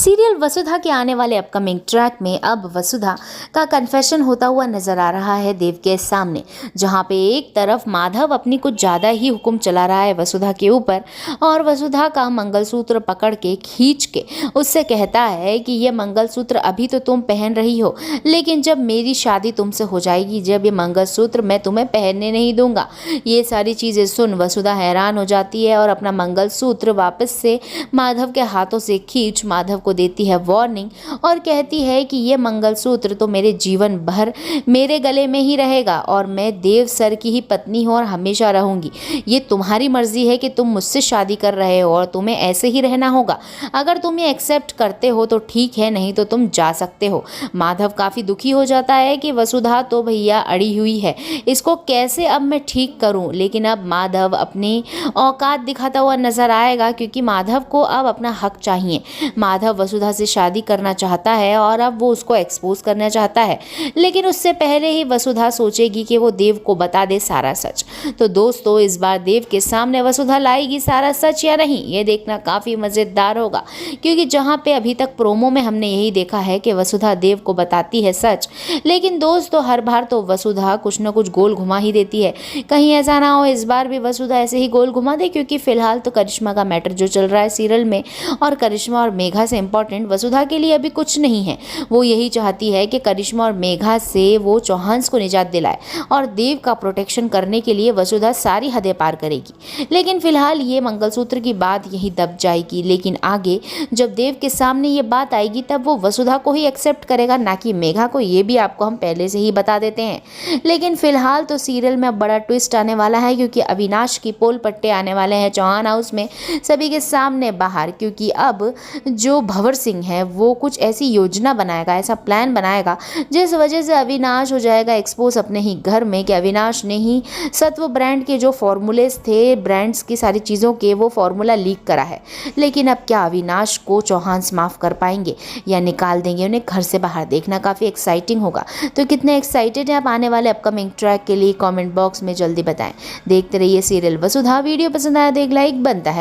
Serial वसुधा के आने वाले अपकमिंग ट्रैक में अब वसुधा का कन्फेशन होता हुआ नजर आ रहा है देव के सामने, जहां पे एक तरफ माधव अपनी कुछ ज़्यादा ही हुक्म चला रहा है वसुधा के ऊपर और वसुधा का मंगलसूत्र पकड़ के खींच के उससे कहता है कि ये मंगलसूत्र अभी तो तुम पहन रही हो, लेकिन जब मेरी शादी तुमसे हो जाएगी, जब ये मंगलसूत्र मैं तुम्हें पहनने नहीं दूंगा। ये सारी चीज़ें सुन वसुधा हैरान हो जाती है और अपना मंगलसूत्र वापस से माधव के हाथों से खींच माधव को देती है वार्निंग और कहती है कि ये मंगलसूत्र तो मेरे जीवन भर मेरे गले में ही रहेगा और मैं देव सर की ही पत्नी हूँ और हमेशा रहूंगी। ये तुम्हारी मर्जी है कि तुम मुझसे शादी कर रहे हो और तुम्हें ऐसे ही रहना होगा। अगर तुम ये एक्सेप्ट करते हो तो ठीक है, नहीं तो तुम जा सकते हो। माधव काफ़ी दुखी हो जाता है कि वसुधा तो भैया अड़ी हुई है, इसको कैसे अब मैं ठीक करूं। लेकिन अब माधव अपनी औकात दिखाता हुआ नजर आएगा क्योंकि माधव को अब अपना हक चाहिए। माधव वसुधा से शादी करना चाहता है और अब वो उसको एक्सपोज करना चाहता है, लेकिन उससे पहले ही वसुधा सोचेगी कि वो देव को बता दे सारा सच। तो दोस्तों, इस बार देव के सामने वसुधा लाएगी सारा सच या नहीं, ये देखना काफ़ी मज़ेदार होगा क्योंकि जहाँ पे अभी तक प्रोमो में हमने यही देखा है कि वसुधा देव को बताती है सच, लेकिन दोस्तों हर बार तो वसुधा कुछ ना कुछ गोल घुमा ही देती है। कहीं ऐसा ना हो इस बार भी वसुधा ऐसे ही गोल घुमा दे, क्योंकि फिलहाल तो करिश्मा का मैटर जो चल रहा है सीरियल में और करिश्मा और मेघा से इम्पॉर्टेंट वसुधा के लिए अभी कुछ नहीं है। वो यही चाहती है कि करिश्मा और मेघा से वो चौहान को निजात दिलाए और देव का प्रोटेक्शन करने के लिए वसुधा सारी हदें पार करेगी। लेकिन फिलहाल ये मंगलसूत्र की बात यही दब जाएगी, लेकिन आगे जब देव के सामने ये बात आएगी तब वो वसुधा को ही एक्सेप्ट करेगा, ना कि मेघा को। ये भी आपको हम पहले से ही बता देते हैं। लेकिन फिलहाल तो सीरियल में बड़ा ट्विस्ट आने वाला है क्योंकि अविनाश की पोल पट्टे आने वाले हैं चौहान हाउस में सभी के सामने बाहर, क्योंकि अब जो भंवर सिंह है वो कुछ ऐसी योजना बनाएगा, ऐसा प्लान बनाएगा जिस वजह से अविनाश हो जाएगा एक्सपोज अपने ही घर में कि अविनाश ने ही सत्व ब्रांड के जो फॉर्मूलेस थे, ब्रांड्स की सारी चीज़ों के, वो फॉर्मूला लीक करा है। लेकिन अब क्या अविनाश को चौहान माफ़ कर पाएंगे या निकाल देंगे उन्हें घर से बाहर, देखना काफ़ी एक्साइटिंग होगा। तो कितने एक्साइटेड हैं आप आने वाले अपकमिंग ट्रैक के लिए, कमेंट बॉक्स में जल्दी बताएं। देखते रहिए सीरियल वसुधा। वीडियो पसंद आया तो एक लाइक बनता है।